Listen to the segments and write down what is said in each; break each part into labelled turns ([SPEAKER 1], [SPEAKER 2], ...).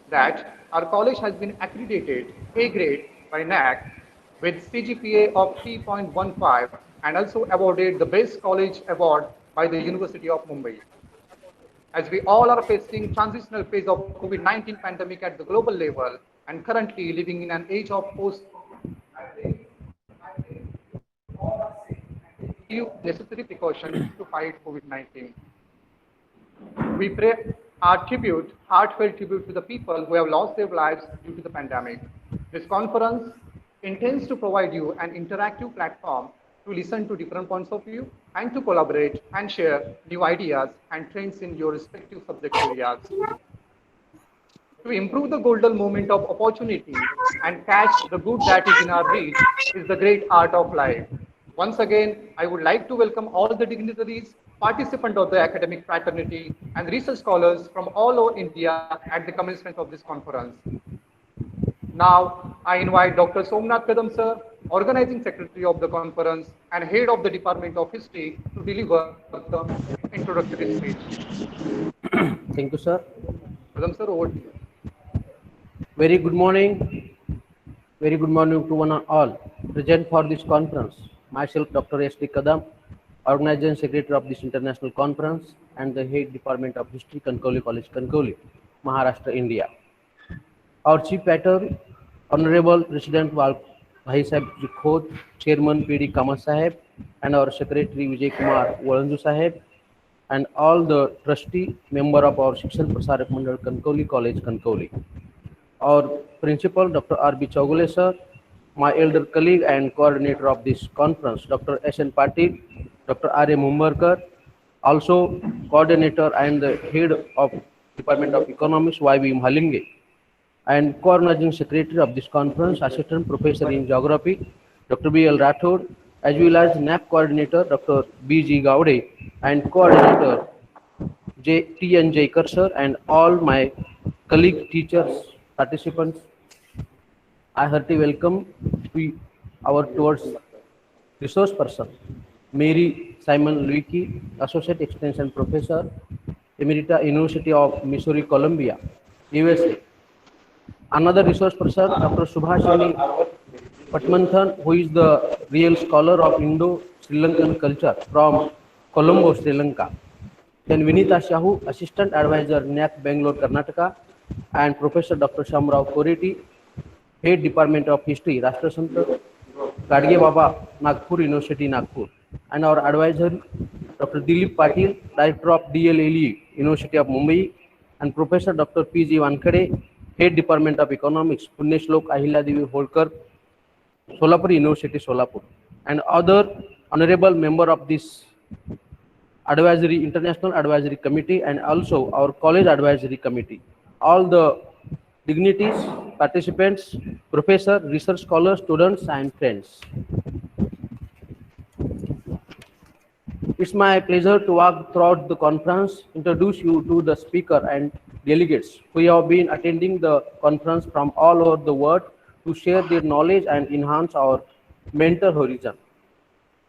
[SPEAKER 1] that our college has been accredited A grade by NAC with CGPA of 3.15 and also awarded the Best College Award by the University of Mumbai. As we all are facing transitional phase of COVID-19 pandemic at the global level and currently living in an age of post, you necessary precautions to fight COVID-19. We pay our tribute, heartfelt tribute to the people who have lost their lives due to the pandemic. This conference intends to provide you an interactive platform to listen to different points of view and to collaborate and share new ideas and trends in your respective subject areas. To improve the golden moment of opportunity and catch the good that is in our reach is the great art of life. Once again, I would like to welcome all the dignitaries, participants of the academic fraternity, and research scholars from all over India at the commencement of this conference. Now, I invite Dr. Somnath Kadam sir, organizing secretary of the conference and head of the Department of History, to deliver the introductory speech.
[SPEAKER 2] Thank you, sir.
[SPEAKER 1] Kadam sir, over to you.
[SPEAKER 2] Very good morning. Very good morning to one and all present for this conference. Myself, Dr. S. D. Kadam, Organizing Secretary of this international conference and the Head Department of History, Kankoli College, Kankoli, Maharashtra, India. Our Chief Patron, Honorable President Bhai Sahib Khod, Chairman P.D. Kamat Sahib, and our Secretary Vijay Kumar Walanju Sahib, and all the trustee member of our Shikshan Prasarak Mandal, Kankoli College, Kankoli. Our principal, Dr. R.B. Chaugule sir, my elder colleague and coordinator of this conference, Dr. S.N. Patil, Dr. R.A. Mumbarkar, also coordinator and the head of Department of Economics, Y.V. Mahalinge, and coordinating secretary of this conference, Assistant Professor in Geography, Dr. B.L. Rathod, as well as NAP coordinator, Dr. B.G. Gowde, and coordinator, T.N. Jaikar sir, and all my colleague teachers, participants. I heartily welcome to our towards resource person, Mary Simon Luiki, Associate Extension Professor, Emerita University of Missouri, Columbia, USA. Another resource person, Dr. Subhashini Patmanthan, who is the real scholar of Indo-Sri Lankan culture from Colombo, Sri Lanka. Then Vinita Shahu, Assistant Advisor, NAC, Bangalore, Karnataka, and Professor Dr. Shamrao Koreti, Head Department of History, Rashtra Sant Gadge Baba, Nagpur University, Nagpur, and our advisor, Dr. Dilip Patil, Director of DLLE, University of Mumbai, and Professor Dr. P.G. Wankhede, Head Department of Economics, Punyashlok Ahilya Devi Holkar, Solapur University, Solapur, and other honorable member of this advisory, international advisory committee, and also our college advisory committee. All the dignities, participants, professor, research scholars, students, and friends. It's my pleasure to walk throughout the conference, introduce you to the speaker and delegates who have been attending the conference from all over the world to share their knowledge and enhance our mental horizon.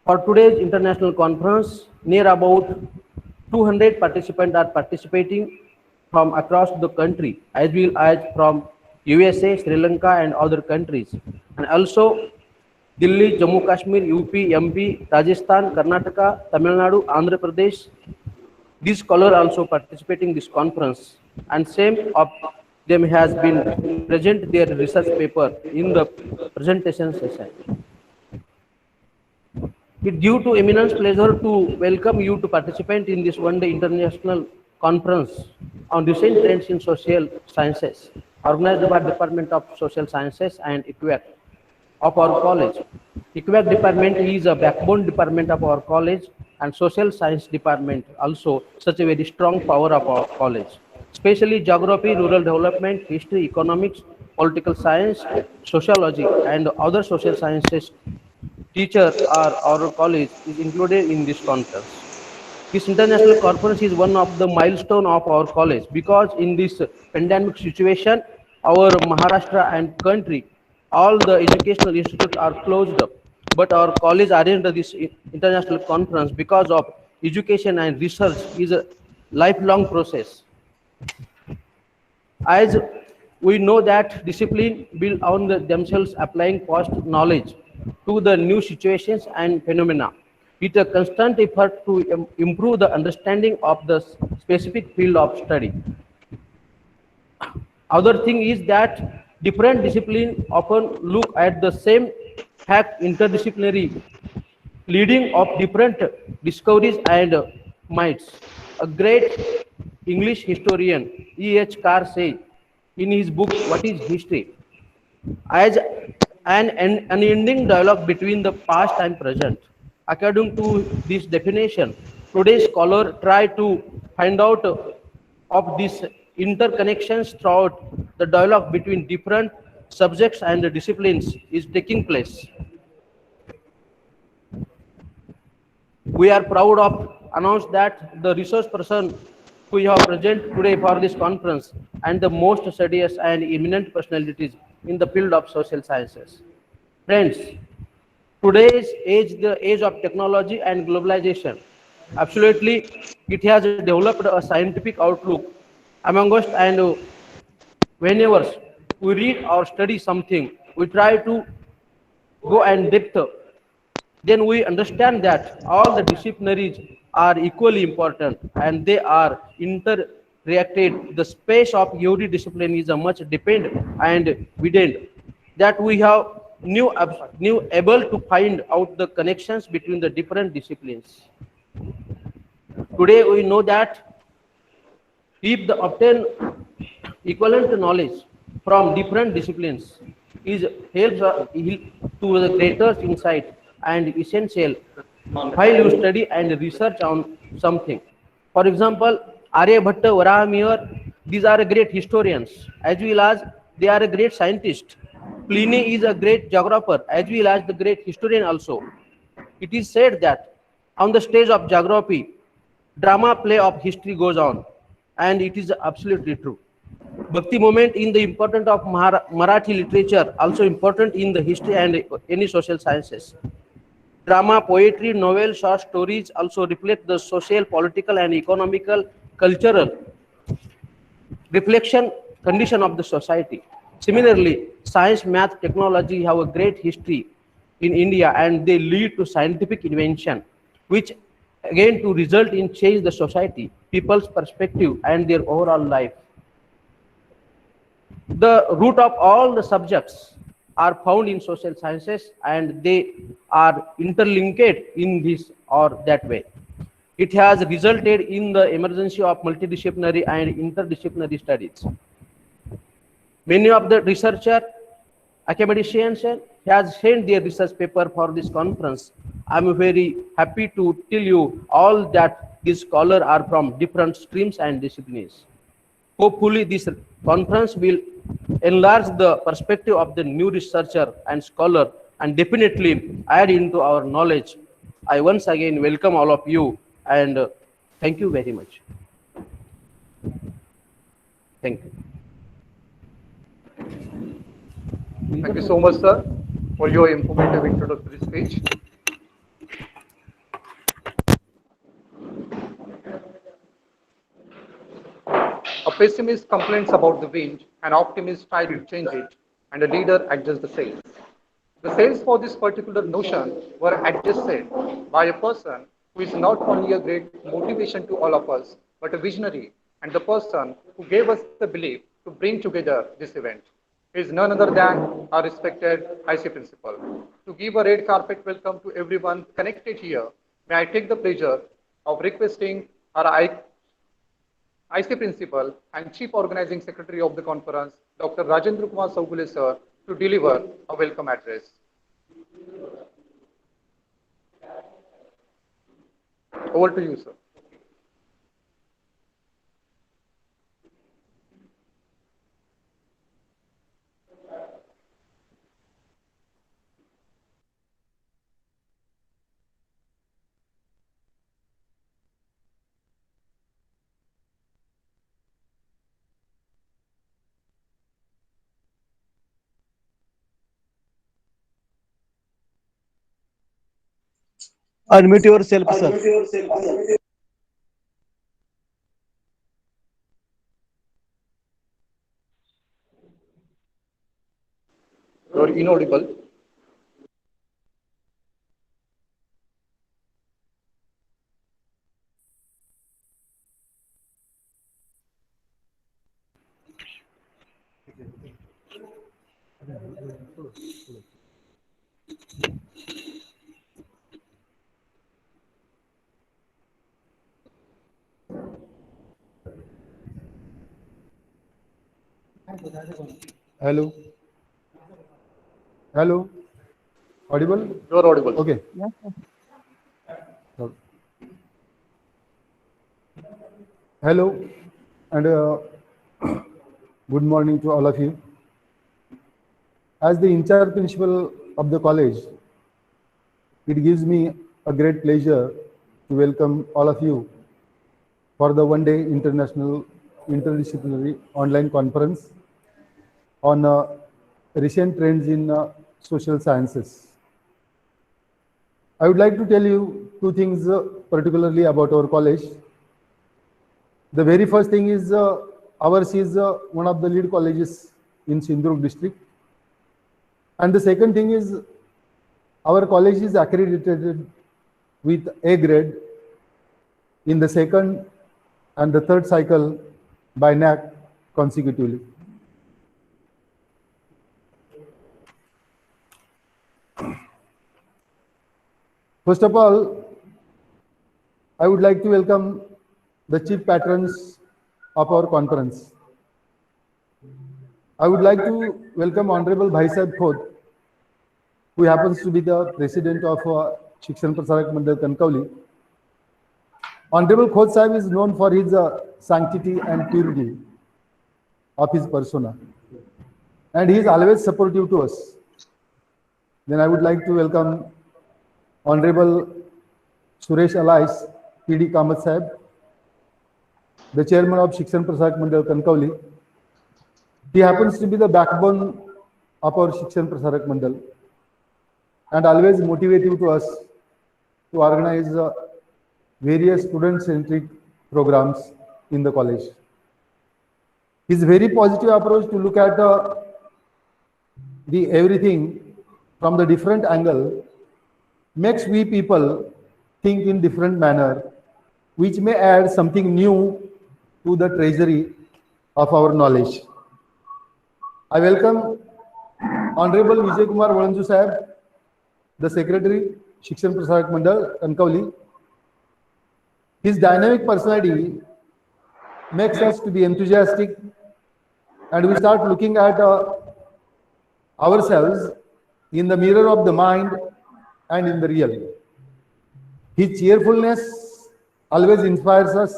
[SPEAKER 2] For today's international conference, near about 200 participants are participating from across the country, as well as from USA, Sri Lanka, and other countries, and also Delhi, Jammu Kashmir, UP, MP, Rajasthan, Karnataka, Tamil Nadu, Andhra Pradesh. These scholars also participating in this conference, and same of them has been present their research paper in the presentation session. It's due to eminence pleasure to welcome you to participate in this one-day international conference on recent trends in social sciences, organized by Department of Social Sciences and EQUAC of our college. EQUAC department is a backbone department of our college, and social science department also such a very strong power of our college, especially geography, rural development, history, economics, political science, sociology, and other social sciences teacher are our college is included in this conference. This international conference is one of the milestone of our college because in this pandemic situation, our Maharashtra and country, all the educational institutes are closed up. But our college arranged this international conference because of education and research is a lifelong process. As We know that discipline build on themselves applying past knowledge to the new situations and phenomena. It's a constant effort to improve the understanding of the specific field of study. Other thing is that different discipline often look at the same fact interdisciplinary leading of different discoveries and minds. A great English historian, E.H. Carr says in his book What is History? As an unending dialogue between the past and present. According to this definition, today's scholar try to find out of these interconnections throughout the dialogue between different subjects and disciplines is taking place. We are proud of announce that the resource person we have present today for this conference and the most studious and eminent personalities in the field of social sciences. Friends, today's age, the age of technology and globalization, absolutely, it has developed a scientific outlook among us, and whenever we read or study something, we try to go and depth, then we understand that all the disciplinaries are equally important and they are interreacted. The space of every discipline is a much depend and evident that we have new able to find out the connections between the different disciplines. Today we know that if the obtain equivalent knowledge from different disciplines is helps to the greater insight and essential while you study and research on something. For example, Aryabhatta, Varahamihar, these are great historians as well as they are a great scientist. Pliny is a great geographer as well as the great historian also. It is said that on the stage of geography, drama play of history goes on, and it is absolutely true. Bhakti moment in the important of Marathi literature, also important in the history and any social sciences. Drama, poetry, novel, short stories also reflect the social, political, and economical, cultural reflection condition of the society. Similarly, science, math, technology have a great history in India and they lead to scientific invention, which again to result in change the society, people's perspective and their overall life. The root of all the subjects are found in social sciences and they are interlinked in this or that way. It has resulted in the emergence of multidisciplinary and interdisciplinary studies. Many of the researcher academicians has sent their research paper for this conference. I'm very happy to tell you all that these scholars are from different streams and disciplines. Hopefully, this conference will enlarge the perspective of the new researcher and scholar and definitely add into our knowledge. I once again welcome all of you and thank you very much. Thank you.
[SPEAKER 1] Thank you so much, sir, for your informative introductory speech. A pessimist complains about the wind, an optimist tries to change it, and a leader adjusts the sails. The sails for this particular notion were adjusted by a person who is not only a great motivation to all of us, but a visionary and the person who gave us the belief to bring together this event. He is none other than our respected IC principal. To give a red carpet welcome to everyone connected here, may I take the pleasure of requesting our IC Principal and Chief Organizing Secretary of the conference, Dr. Rajendra Kumar Saugule sir, to deliver a welcome address. Over to you, sir.
[SPEAKER 3] Unmute yourself, sir.
[SPEAKER 1] You're inaudible.
[SPEAKER 4] Hello. Hello. Audible?
[SPEAKER 1] You're audible.
[SPEAKER 4] Okay. Hello and good morning to all of you. As the in charge principal of the college, it gives me a great pleasure to welcome all of you for the one-day international interdisciplinary online conference on recent trends in social sciences. I would like to tell you two things particularly about our college. The very first thing is ours is one of the lead colleges in Sindhurg district. And the second thing is our college is accredited with A grade in the second and the third cycle by NAC consecutively. First of all, I would like to welcome the chief patrons of our conference. I would like to welcome Honorable Bhai Sahib Khod, who happens to be the president of Shikshan Prasarak Mandal Kankauli. Honorable Khod Sahib is known for his sanctity and purity of his persona, and he is always supportive to us. Then I would like to welcome Honorable Suresh Alais, PD Kamath Sahib, the chairman of Shikshan Prasarak Mandal Kankauli. He happens to be the backbone of our Shikshan Prasarak Mandal and always motivative to us to organize various student-centric programs in the college. His very positive approach to look at the everything from the different angle makes we people think in different manner, which may add something new to the treasury of our knowledge. I welcome Honorable Vijay Kumar Valanju Sahib, the Secretary, Shikshan Prasarak Mandal, Kankauli. His dynamic personality makes us to be enthusiastic, and we start looking at ourselves in the mirror of the mind and in the real. His cheerfulness always inspires us,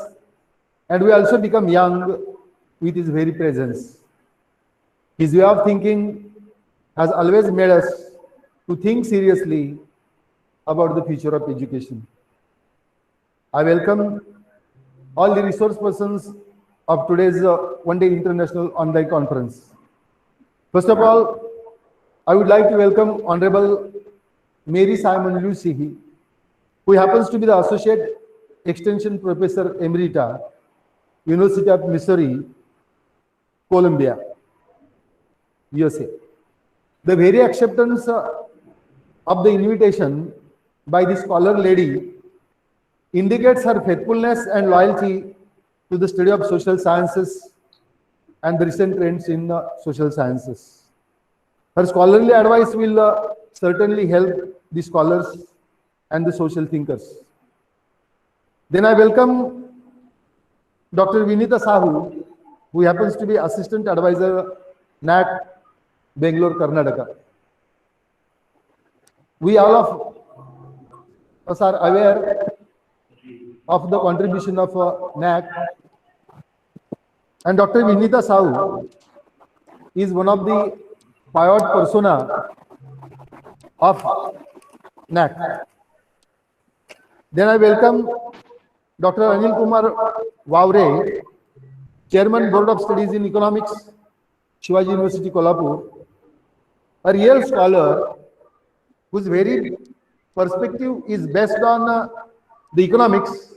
[SPEAKER 4] and we also become young with his very presence. His way of thinking has always made us to think seriously about the future of education. I welcome all the resource persons of today's one-day international online conference. First of all, I would like to welcome Honorable Mary Simon Lucy, who happens to be the Associate Extension Professor Emerita, University of Missouri, Columbia, USA. The very acceptance of the invitation by the scholar lady indicates her faithfulness and loyalty to the study of social sciences and the recent trends in social sciences. Her scholarly advice will certainly help the scholars and the social thinkers. Then I welcome Dr. Vinita Sahu, who happens to be Assistant Advisor, NAC, Bangalore, Karnataka. We all of us are aware of the contribution of NAC, and Dr. Vinita Sahu is one of the pivot persona of NAC. Then I welcome Dr. Anil Kumar Vavre, Chairman Board of Studies in Economics, Shivaji University, Kolhapur, a real scholar whose very perspective is based on the economics,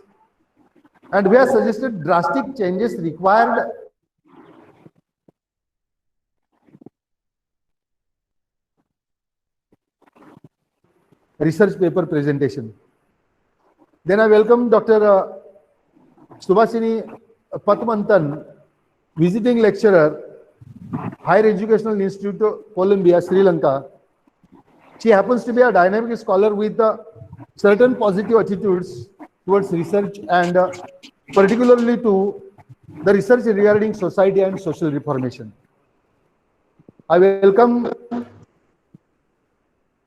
[SPEAKER 4] and we have suggested drastic changes required research paper presentation. Then I welcome Dr. Subhashini Patmantan, visiting lecturer, Higher Educational Institute, Columbia, Sri Lanka. She happens to be a dynamic scholar with certain positive attitudes towards research and particularly to the research regarding society and social reformation. I welcome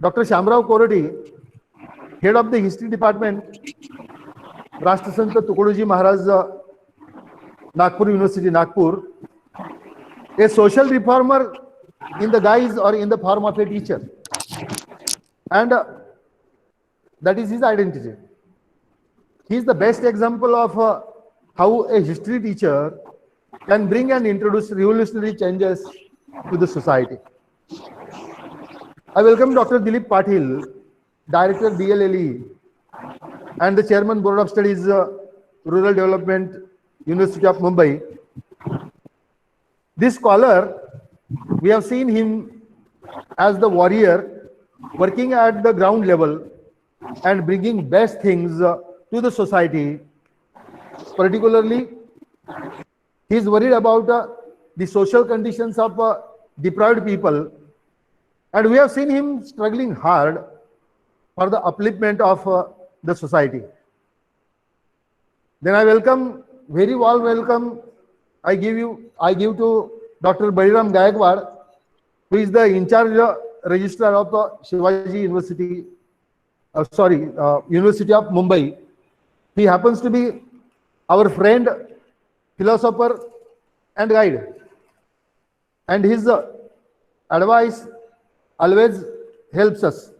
[SPEAKER 4] Dr. Shamrao Korodi, head of the history department, Rashtrasant Tukadoji Maharaj, Nagpur University, Nagpur, a social reformer in the guise or in the form of a teacher. And that is his identity. He is the best example of how a history teacher can bring and introduce revolutionary changes to the society. I welcome Dr. Dilip Patil, Director DLLE and the Chairman Board of Studies, Rural Development, University of Mumbai. This scholar, we have seen him as the warrior working at the ground level and bringing best things to the society. Particularly, he is worried about the social conditions of deprived people, and we have seen him struggling hard for the upliftment of the society. Then I welcome, very warm welcome, I give to Dr. Baliram Gaikwad, who is the in charge registrar of Shivaji University, University of Mumbai. He happens to be our friend, philosopher and guide, and his advice always helps us.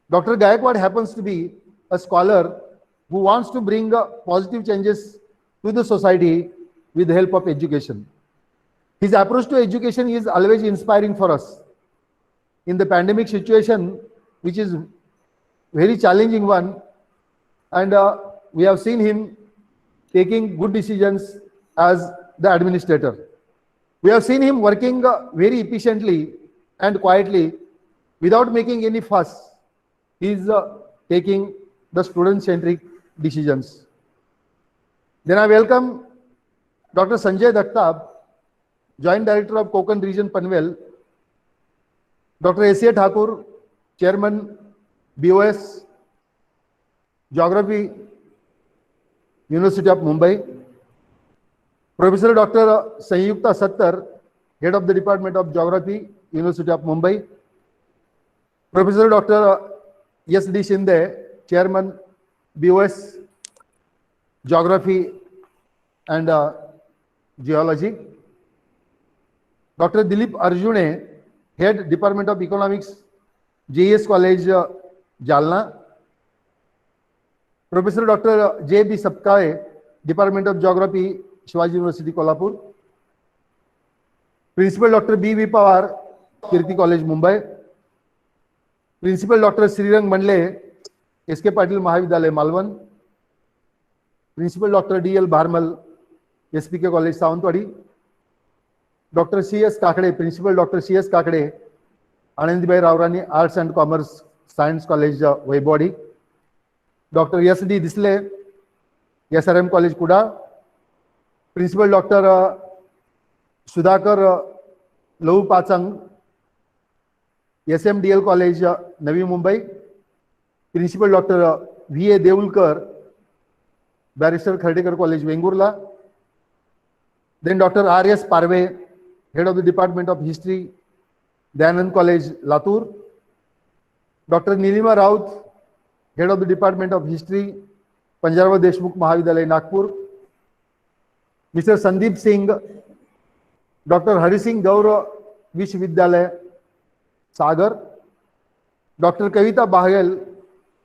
[SPEAKER 4] Dr. Gaikwad happens to be a scholar who wants to bring positive changes to the society with the help of education. His approach to education is always inspiring for us. In the pandemic situation, which is very challenging one, and we have seen him taking good decisions as the administrator. We have seen him working very efficiently and quietly without making any fuss. He is taking the student-centric decisions. Then I welcome Dr. Sanjay Daktab, Joint Director of Konkan Region Panvel, Dr. A.C.A. Thakur, Chairman, BOS, Geography, University of Mumbai, Professor Dr. Sanyukta Sattar, Head of the Department of Geography, University of Mumbai, Professor Dr. S.D. Shinde, Chairman, BOS, Geography and Geology, Dr. Dilip Arjune, Head Department of Economics, JES College, Jalna, Professor Dr. J.B. Sapkae, Department of Geography, Shivaji University, Kolhapur, Principal Dr. B.V. Pawar, Kirti College, Mumbai, Principal Dr. Srirang Mandle, S.K. Patil Mahavidyalaya, Malvan, Principal Dr. D.L. Bharmal, SPK College, Sawantwadi, Dr. C.S. Kakade, Principal Dr. C.S. Kakade, Anandibai Raurani, Arts and Commerce Science College, Vaibodi, Dr. S.D. Disle, SRM College, Kuda, Principal Dr. Sudhakar Lau Pachang, SMDL College, Navi Mumbai, Principal Dr. V.A. Devulkar, Barrister Khardekar College, Vengurla, then Dr. R.S. Parve, Head of the Department of History, Dayanand College, Latur, Dr. Nilima Raut, Head of the Department of History, Panjarva Deshmukh Mahavidyalaya, Nagpur, Mr. Sandeep Singh, Dr. Hari Singh Gaur Vishwavidyalaya, Sagar, Dr. Kavita Bahel,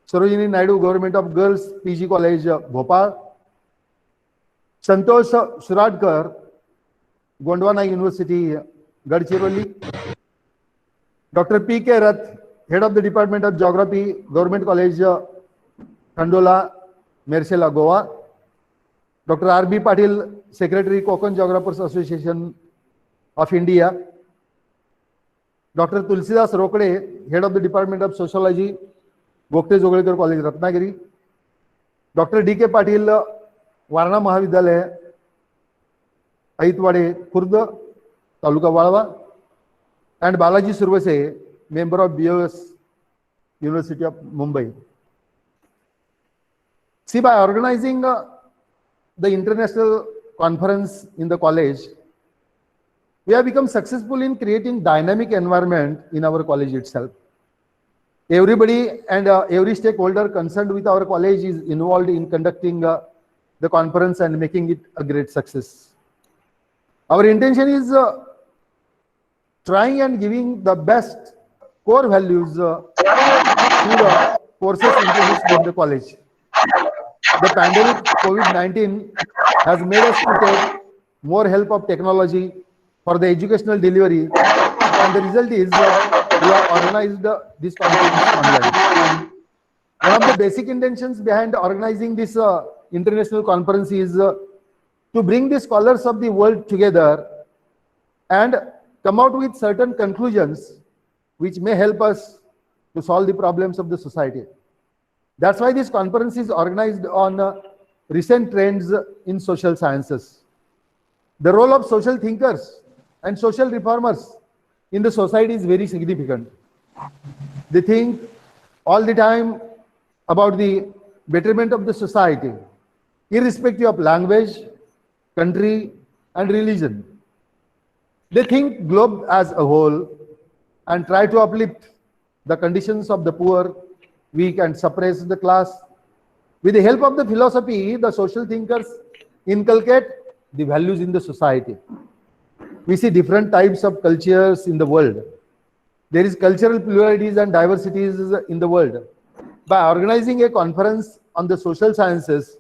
[SPEAKER 4] Sarojini Naidu Government of Girls PG College, Bhopal, Santosh Suradkar, Gondwana University, Gadchiroli, Dr. P.K. Rath, Head of the Department of Geography, Government College, Khandola, Mersela, Goa, Dr. R.B. Patil, Secretary, Konkan Geographers Association of India, Dr. Tulsidas Rokde, Head of the Department of Sociology, Gogate Jogalekar college Ratnagiri, doctor D K Patil Warna महाविद्यालय ऐतवाडे Khurd taluka Walwa, and Balaji Survese, member of BOS University of Mumbai. See, by organizing the international conference in the college, we have become successful in creating dynamic environment in our college itself. Everybody and every stakeholder concerned with our college is involved in conducting the conference and making it a great success. Our intention is trying and giving the best core values to the courses introduced in the college. The pandemic COVID-19 has made us to take more help of technology for the educational delivery, and the result is we have organized this conference online. One of the basic intentions behind organizing this international conference is to bring the scholars of the world together and come out with certain conclusions which may help us to solve the problems of the society. That's why this conference is organized on recent trends in social sciences. The role of social thinkers and social reformers in the society is very significant. They think all the time about the betterment of the society, irrespective of language, country, and religion. They think globe as a whole and try to uplift the conditions of the poor, weak, and suppress the class. With the help of the philosophy, the social thinkers inculcate the values in the society. We see different types of cultures in the world. There is cultural pluralities and diversities in the world. By organizing a conference on the social sciences,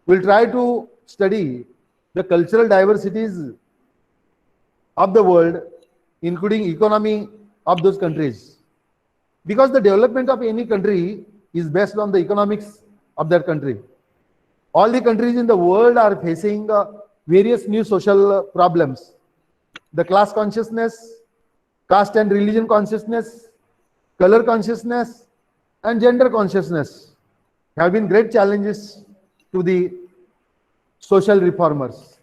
[SPEAKER 4] we'll try to study the cultural diversities of the world, including economy of those countries. Because the development of any country is based on the economics of that country. All the countries in the world are facing various new social problems. The class consciousness, caste and religion consciousness, color consciousness, and gender consciousness have been great challenges to the social reformers.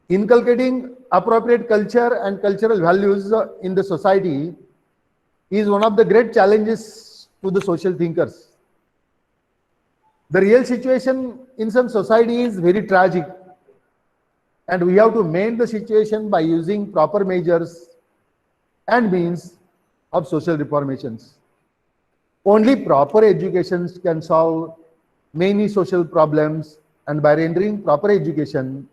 [SPEAKER 4] Inculcating appropriate culture and cultural values in the society is one of the great challenges to the social thinkers. The real situation in some society is very tragic, and we have to mend the situation by using proper measures and means of social reformations. Only proper education can solve many social problems, and by rendering proper education,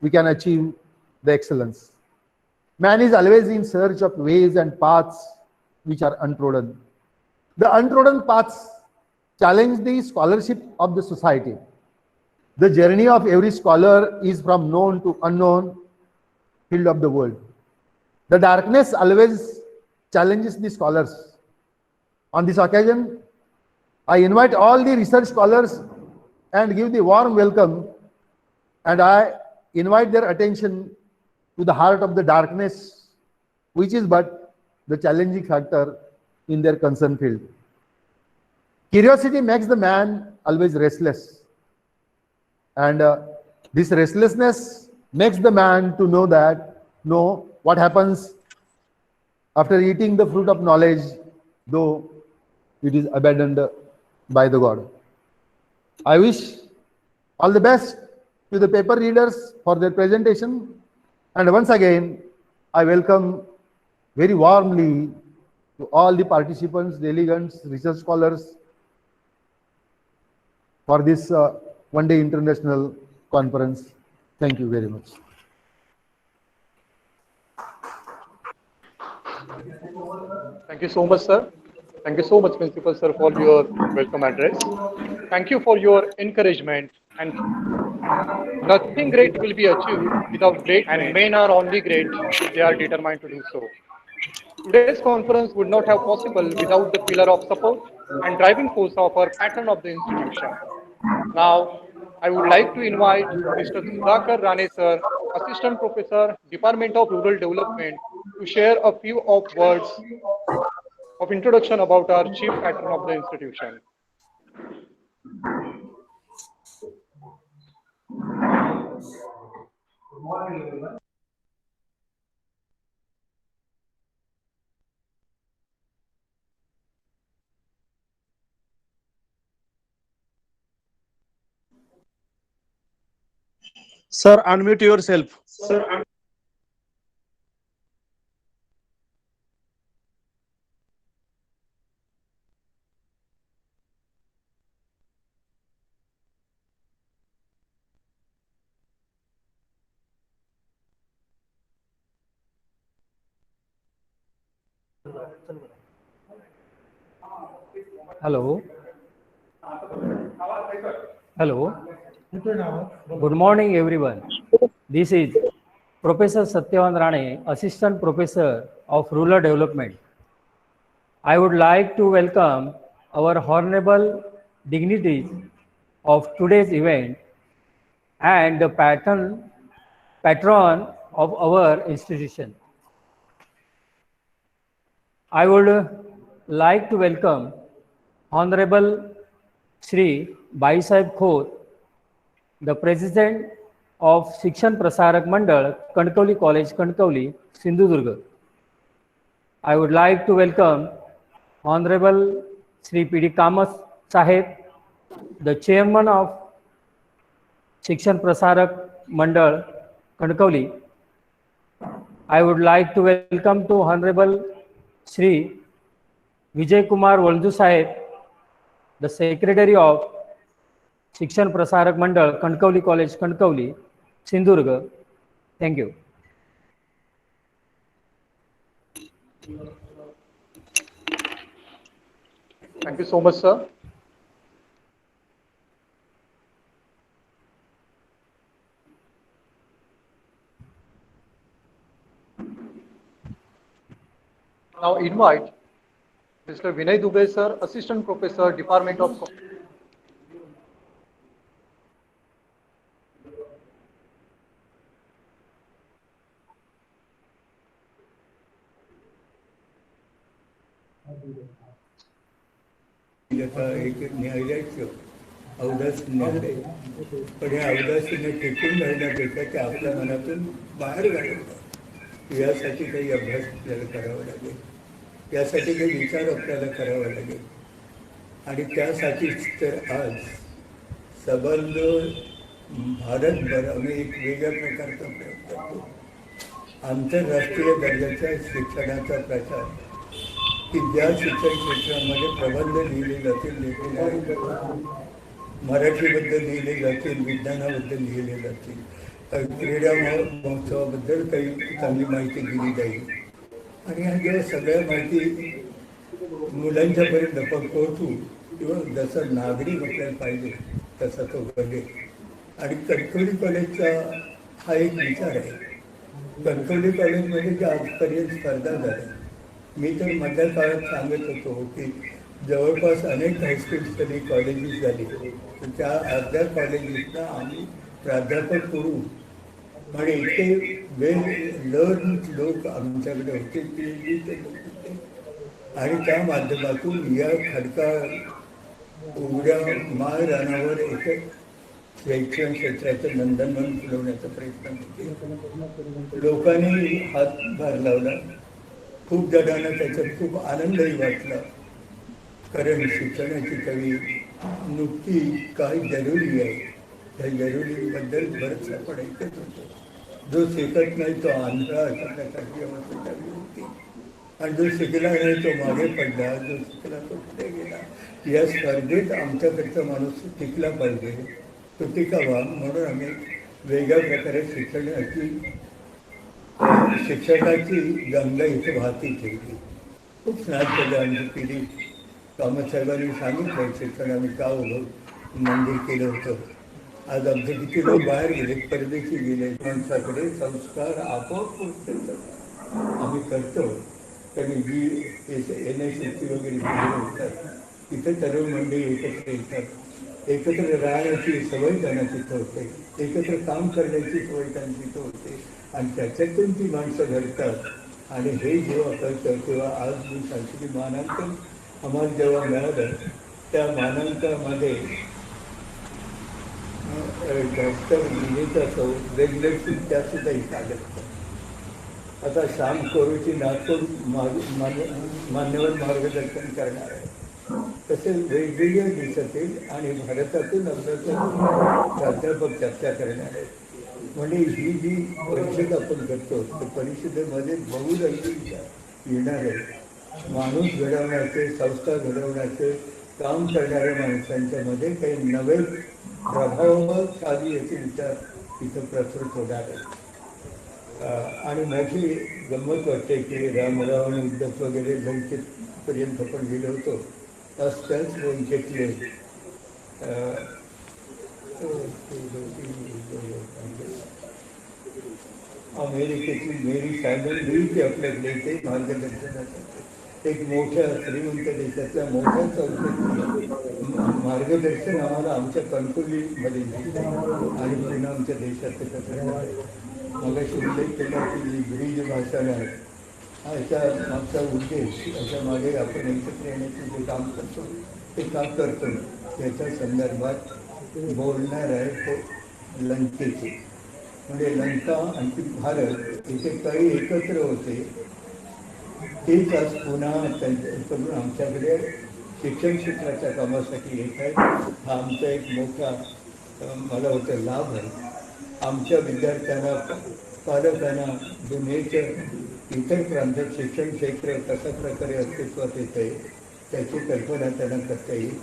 [SPEAKER 4] we can achieve the excellence. Man is always in search of ways and paths which are untrodden. The untrodden paths challenge the scholarship of the society. The journey of every scholar is from known to unknown field of the world. The darkness always challenges the scholars. On this occasion, I invite all the research scholars and give the warm welcome, and I invite their attention to the heart of the darkness, which is but the challenging factor in their concerned field. Curiosity makes the man always restless, and this restlessness makes the man to know what happens after eating the fruit of knowledge, though it is abandoned by the God. I wish all the best to the paper readers for their presentation, and once again I welcome very warmly to all the participants, delegates, research scholars for this one-day international conference. Thank you very much.
[SPEAKER 1] Thank you so much, sir. Thank you so much, Principal Sir, for your welcome address. Thank you for your encouragement, and nothing great will be achieved without great men, and men are only great if they are determined to do so. Today's conference would not have possible without the pillar of support and driving force of our patron of the institution. Now, I would like to invite Mr. Sudhakar Rane, sir, Assistant Professor, Department of Rural Development, to share a few of words of introduction about our chief patron of the institution.
[SPEAKER 3] Sir, unmute yourself.
[SPEAKER 5] Hello. Hello. Good morning, everyone. This is Professor Satyavan Rane, Assistant Professor of Rural Development. I would like to welcome our honorable dignitaries of today's event and the patron of our institution. I would like to welcome Honorable Shri Bhai Sahib Khot, the President of Shikshan Prasarak Mandal, Kankauli College, Kankauli, Sindhudurga. I would like to welcome Honorable Shri P.D. Kamath Sahib, the Chairman of Shikshan Prasarak Mandal, Kankauli. I would like to welcome to Honorable Shri Vijay Kumar Waldu Sahib, the Secretary of Shikshan Prasarak Mandal, Kankauli College, Kankauli, Sindhudurga. Thank you.
[SPEAKER 1] Thank you so much, sir. Now invite Mr. Vinay Dubey, sir, Assistant Professor, Department of
[SPEAKER 6] याचा एक न्यायालयाचं औदासीन्य आहे. पण हे औदासीन्य टिकून राहण्यापेक्षा ते आपल्या मनातून बाहेर घालवतात. यासाठी काही अभ्यास आपल्याला करावा लागेल, यासाठी काही विचार आपल्याला करावा लागेल. आणि त्यासाठीच तर आज सबंध भारतभर आम्ही एक वेगळ्या प्रकारचा प्रयत्न करतो. आंतरराष्ट्रीय दर्जाच्या शिक्षणाचा प्रचार की ज्या शिक्षण क्षेत्रामध्ये प्रबंध लिहिले जातील, मराठीबद्दल लिहिले जातील, विज्ञानाबद्दल लिहिले जातील, क्रीडा महोत्सवाबद्दल काही चांगली माहिती दिली जाईल. आणि ह्या जेव्हा सगळ्या माहिती मुलांच्यापर्यंत आपण पोहोचू, किंवा जसं नागरिक आपल्याला पाहिजे तसा तो बघेल. आणि कणकवली कॉलेजचा हा एक विचार आहे. कणकवली कॉलेजमध्ये ज्या आजपर्यंत स्पर्धा झाल्या, मी तर मधल्या काळात सांगत होतो की जवळपास अनेक हायस्कूल्समध्ये कॉलेजेस झाली, तर त्या अर्ध्या कॉलेजेसना आम्ही प्राध्यापक करू आणि इतके वेल लर्न लोक आमच्याकडे होते, PhD लोक होते. आणि त्या माध्यमातून या खडका उघड्या माळ रानावर एक शैक्षणिक क्षेत्राचं नंदनवन फुलवण्याचा प्रयत्न केला. लोकांनी हातभार लावला. खूप जणांना त्याच्यात खूप आनंदही वाटला, कारण शिक्षणाची कवी नुकती काय जरुरी आहे, त्या जरुरीबद्दल बरंच आपण ऐकत होतो. जो शिकत नाही तो आंधळा अशा प्रकारची अवस्था झाली होती. आणि जो शिकला नाही तो मागे पडला, जो शिकला तो पुढे गेला. या स्पर्धेत आमच्याकडचा माणूस टिकला पाहिजे, तो टिकावा म्हणून आम्ही वेगळ्या प्रकारे शिक्षणाची गंगा इथे वाहती ठेवली. खूप स्नान केलं. आमची पिढी कामत साहेबांनी सांगितलं शिक्षण आम्ही का मंदिर केलं होतं. आज आमचे किती लोक बाहेर गेले, परदेशी गेले. माणसाकडे संस्कार आपोआप पोचतात आम्ही करतो. कारण जी NSSC वगैरे होतात, तिथे तरुण मंडळी एकत्र येतात, एकत्र राहण्याची सवय त्यांना तिथं होते, एकत्र काम करण्याची सवय त्यांना तिथं होते. आणि त्याच्यातून ती माणसं घडतात. आणि हे जेव्हा कळतं तेव्हा आज मी सांगतो की मानांकन आम्हाला जेव्हा मिळालं त्या मानांकनामध्ये डॉक्टर विजेता सौ रेग्युलेशन त्यासुद्धा इथं आलं. आता श्याम कोरोची नागपूर मान्यवर मार्गदर्शन करणार आहे. तसे वेगवेगळे देशातील आणि भारतातून प्राध्यापक चर्चा करणार आहेत. म्हणजे ही जी परिषद आपण करतो त्या परिषदेमध्ये बहुरंगी येणार आहे. माणूस घडवण्याचे, संस्था घडवण्याचे काम करणाऱ्या माणसांच्या मध्ये काही नवे प्रभावशाली याचे विचार इथं प्रसृत होणार आहे. आणि मोठी गंमत वाटते की रामराव आणि उद्धव वगैरे लंकेपर्यंत आपण गेलो होतो. त्याच लंकेतले अमेरिकेची मेरी सायमन लीचे आपल्याकडे इथे मार्गदर्शनासाठी एक मोठ्या श्रीमंत देशातल्या मोठ्या संस्थेचं मार्गदर्शन आम्हाला आमच्या कणकवलीमध्ये मिळतं आणि पुन्हा आमच्या देशात मग उल्लेख केला की ब्रिज भाषण आहे. याच्या मागचा उद्देश याच्या मागे आपण एकत्र येण्याचे जे काम करतो ते का करतो याच्या संदर्भात बोलणार आहे ते लंकेचे. म्हणजे लंका आणि भारत इथे काही एकत्र होते तेच आज पुन्हा त्यांच्याकडून आमच्याकडे शिक्षण क्षेत्राच्या कामासाठी येत आहेत. हा आमचा एक मोठा मला होतं लाभ आहे. आमच्या विद्यार्थ्यांना पालकांना दुनियेच्या इतर प्रांतात शिक्षण क्षेत्र कशा प्रकारे अस्तित्वात येत आहे त्याची कल्पना त्यांना करता येईल.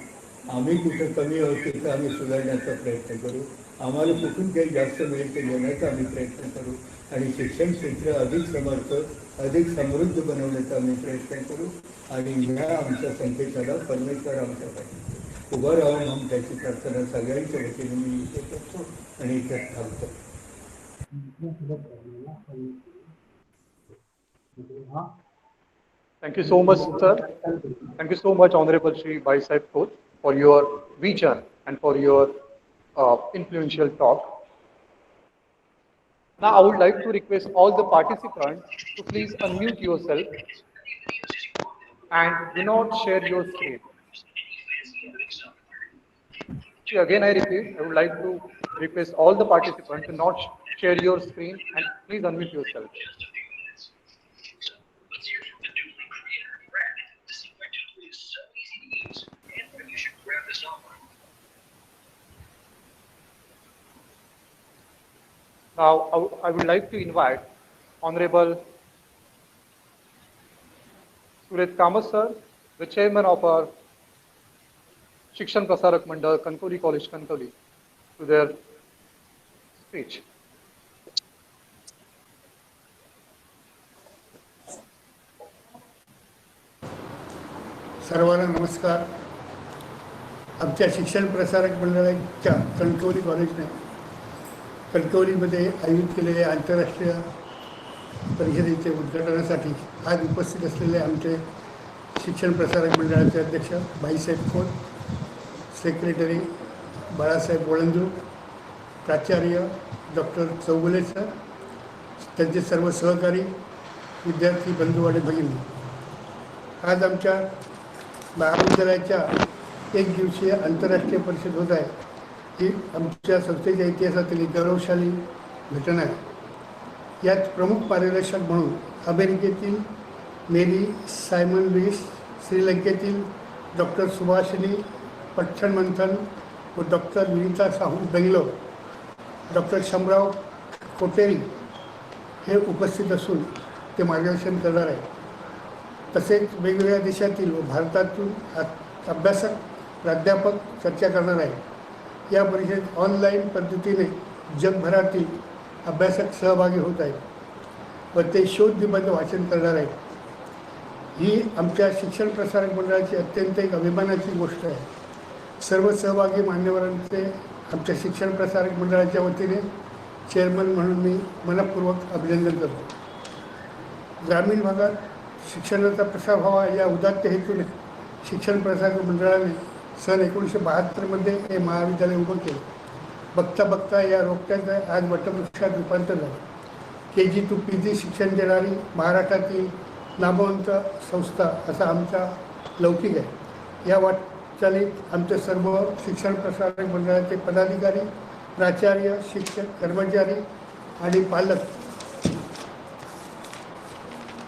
[SPEAKER 6] आम्ही कुठं कमी आहोत तिथं आम्ही सुधारण्याचा प्रयत्न करू. आम्हाला कुठून काही जास्त मिळेल ते देण्याचा आम्ही प्रयत्न करू आणि शिक्षण क्षेत्र अधिक समर्थ अधिक समृद्ध बनवण्याचा आम्ही प्रयत्न करू. आणि ह्या आमच्या संकेताला परमेश्वर आमच्यासाठी उभं राहून म्हणून त्याची प्रार्थना सगळ्यांच्या वतीने मी इथे करतो आणि इथे थांबतो.
[SPEAKER 1] Thank you so much, sir. Thank you so much, Honorable Shri Bhai Sahib Khote, for your vision and for your influential talk. Now, I would like to request all the participants to please unmute yourself and do not share your screen. See, again, I repeat, I would like to request all the participants to not share your screen and please unmute yourself. Now, I would like to invite Honorable Suret Kamath sir, the chairman of our Shikshan Prasarak Mandal, Kankoli College, Kankoli, to their speech.
[SPEAKER 7] सर्वांना नमस्कार. आमच्या शिक्षण प्रसारक मंडळाच्या कणकवली कॉलेजने कणकवलीमध्ये आयोजित केलेल्या आंतरराष्ट्रीय परिषदेच्या उद्घाटनासाठी आज उपस्थित असलेले आमचे शिक्षण प्रसारक मंडळाचे अध्यक्ष भाईसाहेब खोत, सेक्रेटरी बाळासाहेब वळंदू, प्राचार्य डॉक्टर चौगुले सर, त्यांचे सर्व सहकारी, विद्यार्थी बंधू आणि भगिनी. आज आमच्या महाविद्यालयाच्या एक दिवसीय आंतरराष्ट्रीय परिषद होत आहे. ही आमच्या संस्थेच्या इतिहासातील एक गौरवशाली घटना आहे. यात प्रमुख मार्गदर्शक म्हणून अमेरिकेतील मेरी सायमन लुईस, श्रीलंकेतील डॉक्टर सुभाषिनी पट्टणमंथन व डॉक्टर विनीता साहू बेंगलोर, डॉक्टर शंभराव कोटेरी हे उपस्थित असून ते मार्गदर्शन करणार आहे. तसेच वेगवेगळ्या देशातील व भारतातून अभ्यासक प्राध्यापक चर्चा करणार आहे. या परिषदेत ऑनलाईन पद्धतीने जगभरातील अभ्यासक सहभागी होत आहेत व ते शोधनिबंध वाचन करणार आहेत. ही आमच्या शिक्षण प्रसारक मंडळाची अत्यंत एक अभिमानाची गोष्ट आहे. सर्व सहभागी मान्यवरांचे आमच्या शिक्षण प्रसारक मंडळाच्या वतीने चेअरमन म्हणून मी मनपूर्वक अभिनंदन करतो. ग्रामीण भागात शिक्षणाचा प्रसार व्हावा या उदात्त हेतूने शिक्षण प्रसारक मंडळाने सन 1972 हे महाविद्यालय उभं केलं. बघता बघता या रोपट्याचं आज वटवृक्षात रूपांतर झालं. KG to PG शिक्षण देणारी महाराष्ट्रातील नामवंत संस्था असा आमचा लौकिक आहे. या वाटचालीत आमचे सर्व शिक्षण प्रसारक मंडळाचे पदाधिकारी, प्राचार्य, शिक्षक, कर्मचारी आणि पालक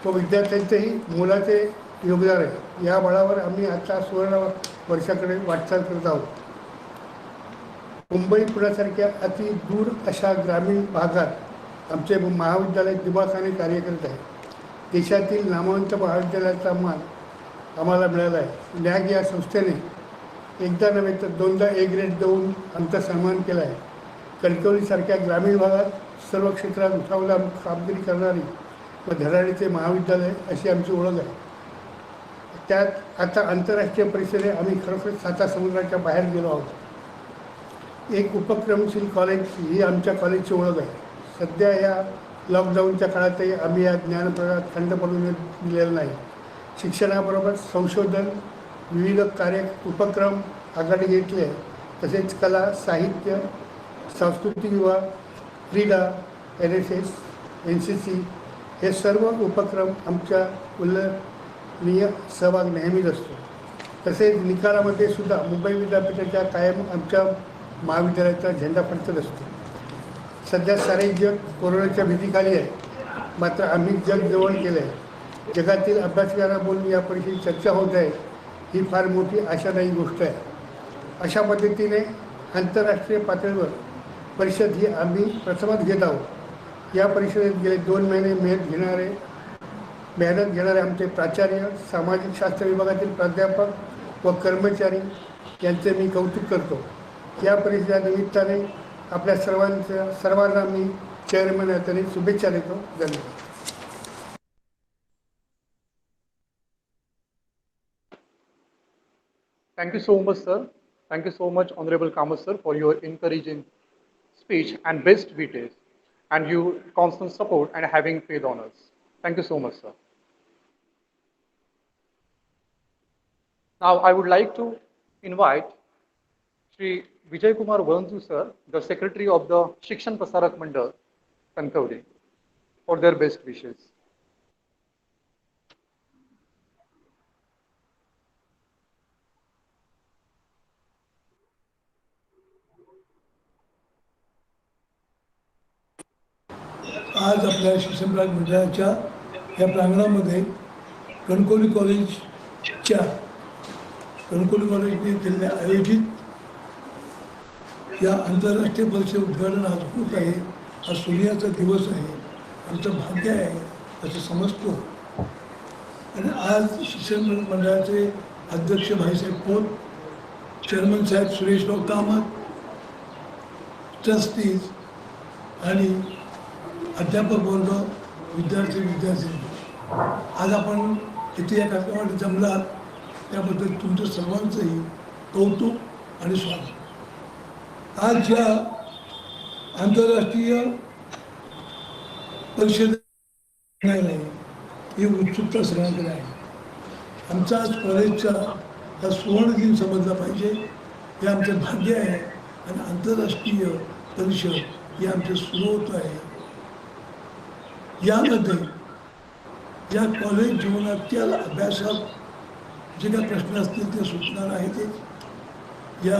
[SPEAKER 7] व विद्यार्थ्यांचेही मोलाचे योगदान आहे. या बळावर आम्ही आता सुवर्ण वर्षाकडे वाटचाल करत आहोत. मुंबई पुण्यासारख्या अति दूर अशा ग्रामीण भागात आमचे महाविद्यालय दिमाखाने कार्य करत आहे. देशातील नामवंत महाविद्यालयाचा मान आम्हाला मिळाला आहे. नॅग या संस्थेने एकदा नव्हे तर दोनदा A ग्रेड देऊन आमचा सन्मान केला आहे. कणकवलीसारख्या ग्रामीण भागात सर्व क्षेत्रात उठावला कामगिरी करणारी व धडाडीचे महाविद्यालय अशी आमची ओळख आहे. त्यात आता आंतरराष्ट्रीय परिषदेने आम्ही खरोखर साता समुद्राच्या बाहेर गेलो आहोत. एक उपक्रमशील कॉलेज ही आमच्या कॉलेजची ओळख आहे. सध्या या लॉकडाऊनच्या काळातही आम्ही या ज्ञानप्रकारात खंड पडून दिलेला नाही. शिक्षणाबरोबर संशोधन, विविध उपक्रम आघाडी घेतली आहे. तसेच कला, साहित्य, सांस्कृतिक विभाग, क्रीडा, NSS, NCC हे सर्व उपक्रम आमच्या उल्लेखनीय सहभाग नेहमीच असतो. तसेच निकालामध्ये सुद्धा मुंबई विद्यापीठाच्या कायम आमच्या महाविद्यालयाचा झेंडा फडकत असतो. सध्या सारे जग कोरोनाच्या भीतीखाली आहे, मात्र आम्ही जग जवळ केलं आहे. जगातील अभ्यासकांना बोलून या परिषदेत चर्चा होत आहे, ही फार मोठी आशादायी गोष्ट आहे. अशा पद्धतीने आंतरराष्ट्रीय पातळीवर परिषद ही आम्ही प्रथमच घेत आहोत. या परिषदेत गेले 2 महिने मेहनत घेणारे आमचे प्राचार्य, सामाजिक शास्त्र विभागातील प्राध्यापक व कर्मचारी यांचे मी कौतुक करतो. या परिषदेच्या निमित्ताने आपल्या सर्वांना मी चेअरमन यातून शुभेच्छा देतो. धन्यवाद.
[SPEAKER 1] Thank you so much, sir. Thank you so much, Honorable Kamath, sir, for your encouraging speech and best wishes, and your constant support and having faith on us. Thank you so much, sir. Now, I would like to invite Shri Vijay Kumar Vanju, sir, the Secretary of the Shikshan Prasarak Mandal, Kankavadi, for their best wishes.
[SPEAKER 8] आज आपल्या शिक्षण मंडळाच्या या प्रांगणामध्ये कणकवली कॉलेजने केलेल्या आयोजित या आंतरराष्ट्रीय परिषदेचे उद्घाटन आज होत आहे. हा सोनियाचा दिवस आहे, आमचं भाग्य आहे असं समजतो. आणि आज शिक्षण मंडळाचे अध्यक्ष भाईसाहेब खोत, चेअरमन साहेब सुरेशराव कामत, ट्रस्टीज आणि अध्यापक वर्ग, विद्यार्थी आज आपण इथे या कार्यक्रमात जमलात त्याबद्दल तुमचं सर्वांचंही कौतुक आणि स्वागत. आज या आंतरराष्ट्रीय परिषद ही उत्सुकता सगळ्यांकडे आहे. आमचा आज कॉलेजचा हा सुवर्ण दिन समजला पाहिजे, हे आमचं भाग्य आहे. आणि आंतरराष्ट्रीय परिषद ही आमचे सुरू होत आहे. यामध्ये या कॉलेज जीवनातील अभ्यासात जे काही प्रश्न असतील ते सुटणार आहेत. या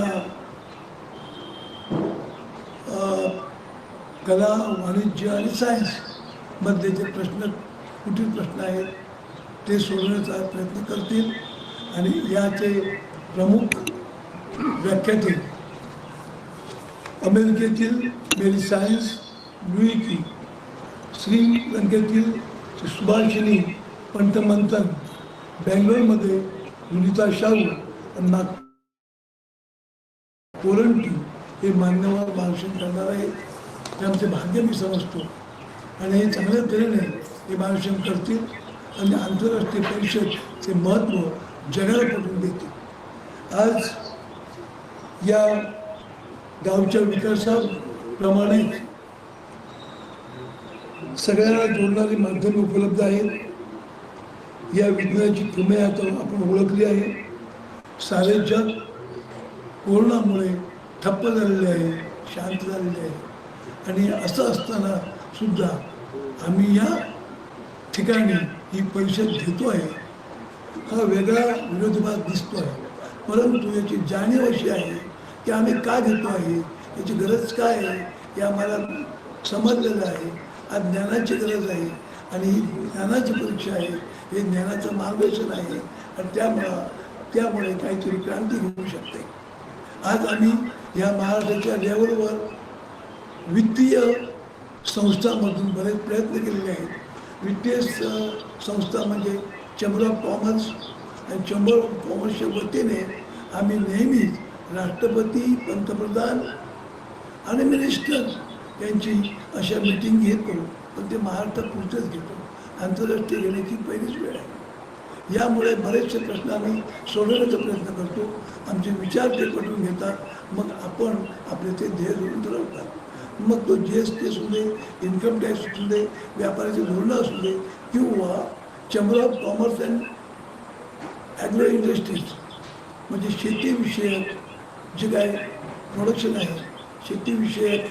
[SPEAKER 8] कला, वाणिज्य आणि सायन्समधले जे कुठील प्रश्न आहेत ते सोडवण्याचा प्रयत्न करतील. आणि याचे प्रमुख व्याख्याते अमेरिकेतील मेरी सायन्स लुईकी, श्रीलंकेतील सुभाषिनी पंतमंथन, बेंगलोरमध्ये रुनिता शाहू आणि कोरंटी हे मान्यवर भाषण करणार आहे. ते आमचे भाग्य मी समजतो. आणि हे चांगल्या तऱ्हेने हे भाषण करतील आणि आंतरराष्ट्रीय परिषदेचे महत्त्व जगाला पटवून देतील. आज या गावच्या विकासाप्रमाणे सगळ्यांना जोडणारी माध्यमे उपलब्ध आहेत. या विज्ञानाची किमया आता आपण ओळखली आहे. सारे जग कोरोनामुळे ठप्प झालेले आहे, शांत झालेले आहे. आणि असं असताना सुद्धा आम्ही या ठिकाणी ही परिषद घेतो आहे हा वेगळा विरोधाभास दिसतो आहे, परंतु याची जाणीव अशी आहे की आम्ही का घेतो आहे, याची गरज काय आहे हे आम्हाला समजलेलं आहे. आज ज्ञानाची गरज आहे आणि ही ज्ञानाची परीक्षा आहे, हे ज्ञानाचं मार्गदर्शन आहे आणि त्यामुळे काहीतरी क्रांती होऊ शकते. आज आम्ही या महाराष्ट्राच्या लेवलवर वित्तीय संस्थांमधून बरेच प्रयत्न केलेले आहेत. वित्तीय संस्था म्हणजे चेंबर ऑफ कॉमर्स आणि चेंबर ऑफ कॉमर्सच्या वतीने आम्ही नेहमीच राष्ट्रपती, पंतप्रधान आणि मिनिस्टर यांची अशा मीटिंग घेतो, पण ते महाराष्ट्रापुरतेच घेतो. आंतरराष्ट्रीय घेण्याची पहिलीच वेळ आहे. यामुळे बरेचसे प्रश्न आम्ही सोडवण्याचा प्रयत्न करतो. आमचे विचार ते पटवून घेतात, मग आपण आपले ते ध्येय धरून ठरवतात. मग तो GST असू दे, इन्कम टॅक्स असू दे, व्यापाराची धोरणं असू दे किंवा chamber of commerce and agro industries म्हणजे शेतीविषयक जे काय प्रोडक्शन आहे, शेतीविषयक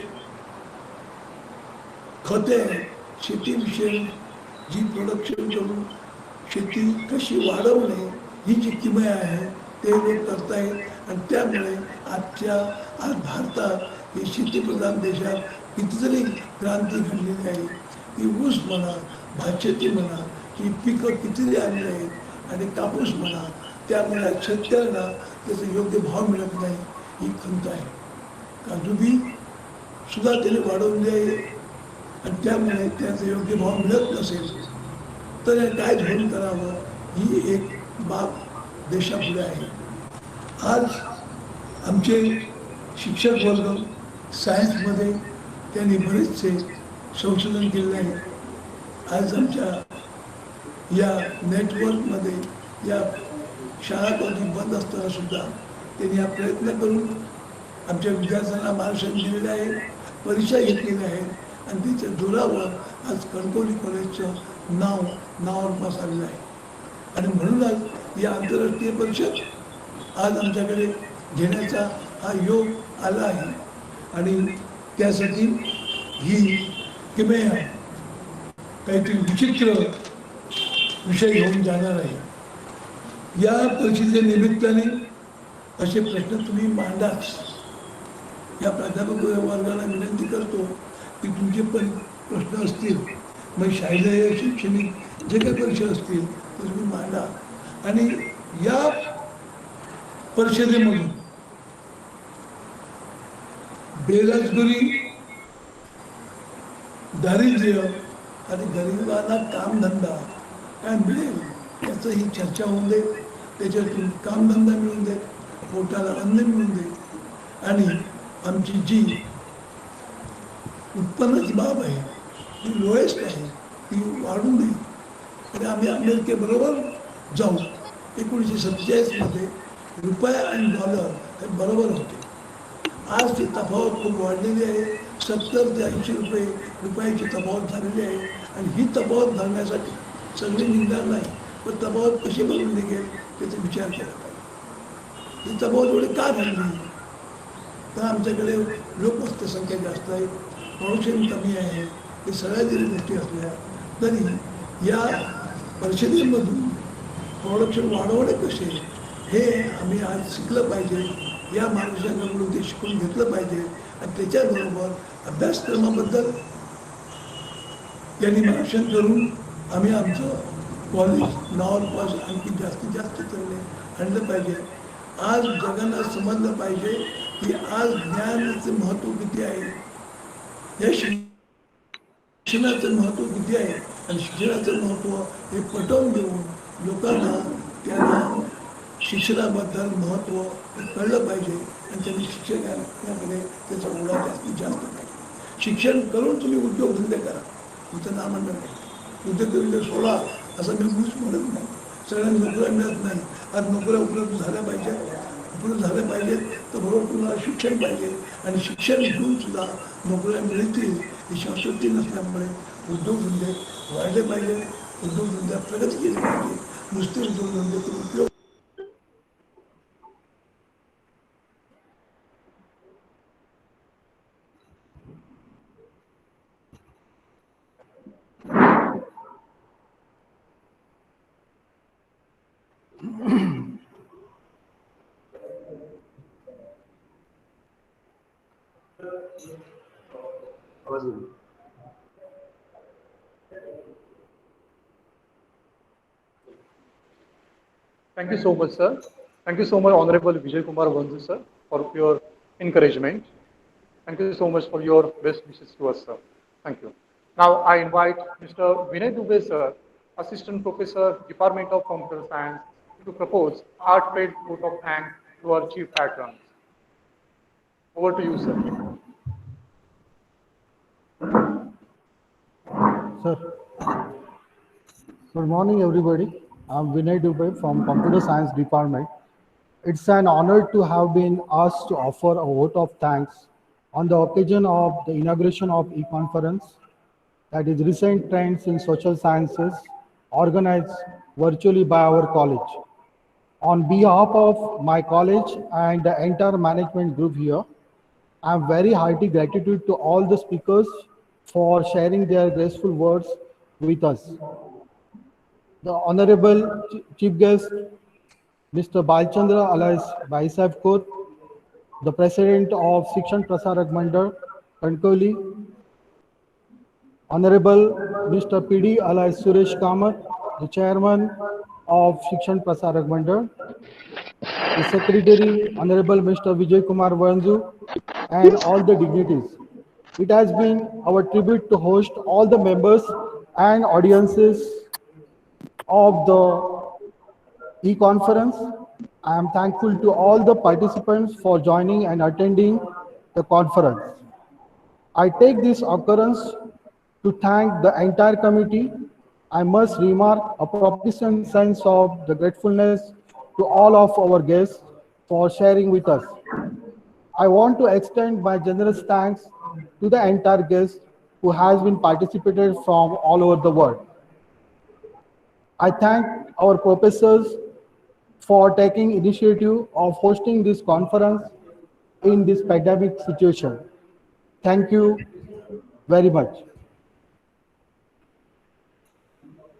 [SPEAKER 8] खते आहेत, शेतीविषयक जी प्रोडक्शन करून शेती कशी वाढवणे ही जी किमया आहे ते लोक करतायत आणि त्यामुळे आज भारतात हे शेतीप्रधान देशात कितीतरी क्रांती घडलेली आहे. की ऊस म्हणा, भातशेती म्हणा, ही पिकं कितीतरी आलेली आहेत आणि कापूस म्हणा, त्यामुळे शेतकऱ्यांना त्याचा योग्य भाव मिळत नाही ही खंत आहे. काजू बी सुद्धा त्याने वाढवले आहे आणि त्यामुळे त्याचा योग्य भाव मिळत नसेल तर काय धोरण करावं ही एक बाब देशापुढे आहे. आज आमचे शिक्षक वर्ग सायन्समध्ये त्यांनी बरेचसे संशोधन केलेले आहे. आज आमच्या या नेटवर्कमध्ये या शाळा कॉलेज बंद असताना सुद्धा त्यांनी हा प्रयत्न करून आमच्या विद्यार्थ्यांना मार्गदर्शन दिलेलं आहे, परीक्षा घेतलेल्या आहेत आणि त्याच्या जोरावर आज कणकवली कॉलेजचं नावारूपास आलेलं आहे. आणि म्हणूनच या आंतरराष्ट्रीय परिषद आज आमच्याकडे घेण्याचा हा योग आला आहे आणि त्यासाठी ही किमया काहीतरी विचित्र विषय घेऊन जाणार आहे. या परिषदेच्या निमित्ताने असे प्रश्न तुम्ही मांडाच. या प्राध्यापक वर्गाला विनंती करतो की तुमचे पण प्रश्न असतील, मग शालेय शैक्षणिक जे काही परीक्षा असतील ते तुम्ही मांडा. आणि या परिषदेमधून बेरोजगारी, दारिद्र्य आणि गरिबांना कामधंदा काय मिळेल याचं ही चर्चा होऊन दे. त्याच्यातून कामधंदा मिळून दे, पोटाला अन्न मिळून दे आणि आमची जी उत्पन्नाची बाब आहे ती लोएस्ट आहे ती वाढून दे. आणि आम्ही अमेरिकेबरोबर जाऊ. 1947मध्ये रुपया आणि डॉलर हे बरोबर होते. आज ती तफावत खूप वाढलेली आहे. 70 ते 80 रुपयाची तफावत झालेली आहे आणि ही तफावत धरण्यासाठी सगळे निघणार नाही, पण तफावत कशी भरून निघेल त्याचा विचार केला पाहिजे. ही तफावत एवढी का झाली तर आमच्याकडे लोकवस्ती संख्या जास्त आहे, प्रोडक्शन कमी आहे. हे सगळ्या जरी गोष्टी असल्या तरी या परिषदेमधून प्रोडक्शन वाढवणे कसे हे आम्ही आज शिकलं पाहिजे. या मार्गदर्शनाकडून ते शिकून घेतलं पाहिजे आणि त्याच्याबरोबर अभ्यासक्रमाबद्दल त्यांनी मार्गदर्शन करून आम्ही आमचं कॉलेज नावारूपास आणखी जास्तीत जास्त चांगले आणलं पाहिजे. आज जगांना समजलं पाहिजे की आज ज्ञानाचं महत्त्व किती आहे, या शिक्षणाचं महत्त्व किती आहे आणि शिक्षणाचं महत्त्व हे पटवून देऊन लोकांना त्यांना शिक्षणाबद्दल महत्त्व कळलं पाहिजे आणि त्यांनी शिक्षणाकडे त्याचा ओढा जास्तीत जास्त पाहिजे. शिक्षण करून तुम्ही उद्योगधंदे करा, तुमचं नाव म्हणणं नाही. उद्योगधंदे सोडा असं मी मुळीच म्हणत नाही. सगळ्यांना नोकऱ्या मिळत नाही. आज नोकऱ्या उपलब्ध झाल्या पाहिजेत तर बरोबर तुम्हाला शिक्षण पाहिजे आणि शिक्षण घेऊन सुद्धा नोकऱ्या मिळतील ही शाश्वती नसल्यामुळे उद्योगधंदे वाढले पाहिजे, उद्योगधंद्यात प्रगती केली पाहिजे. नुसते उद्योगधंदे उपयोग
[SPEAKER 1] Thank you so much, sir. Thank you so much, Honorable Vijay Kumar Vanju, sir, for your encouragement. Thank you so much for your best wishes to us, sir. Thank you. Now I invite Mr. Vinay Dubey, sir, Assistant Professor, Department of Computer Science, to propose heartfelt vote of thanks to our chief patrons. Over to you, sir.
[SPEAKER 9] Sir, good morning, everybody. I'm Vinay Dubey from Computer Science Department. It's an honor to have been asked to offer a vote of thanks on the occasion of the inauguration of e-conference, that is recent trends in social sciences, organized virtually by our college. On behalf of my college and the entire management group here, I'm very hearty gratitude to all the speakers for sharing their graceful words with us. The Honorable Chief Guest, Mr. Balchandra alias Baisab Kaur, the President of Shikshan Prasarak Mandal, Kankoli, Honorable Mr. PD alias Suresh Kamath, the Chairman of Shikshan Prasarak Mandal, the Secretary, Honorable Mr. Vijay Kumar Vanju, and all the dignitaries. It has been our tribute to host all the members and audiences of the e-conference. I am thankful to all the participants for joining and attending the conference. I take this occurrence to thank the entire committee. I must remark a profound sense of the gratefulness to all of our guests for sharing with us. I want to extend my generous thanks to the entire guests who has been participated from all over the world. I thank our professors for taking initiative of hosting this conference in this pandemic situation. Thank you very much.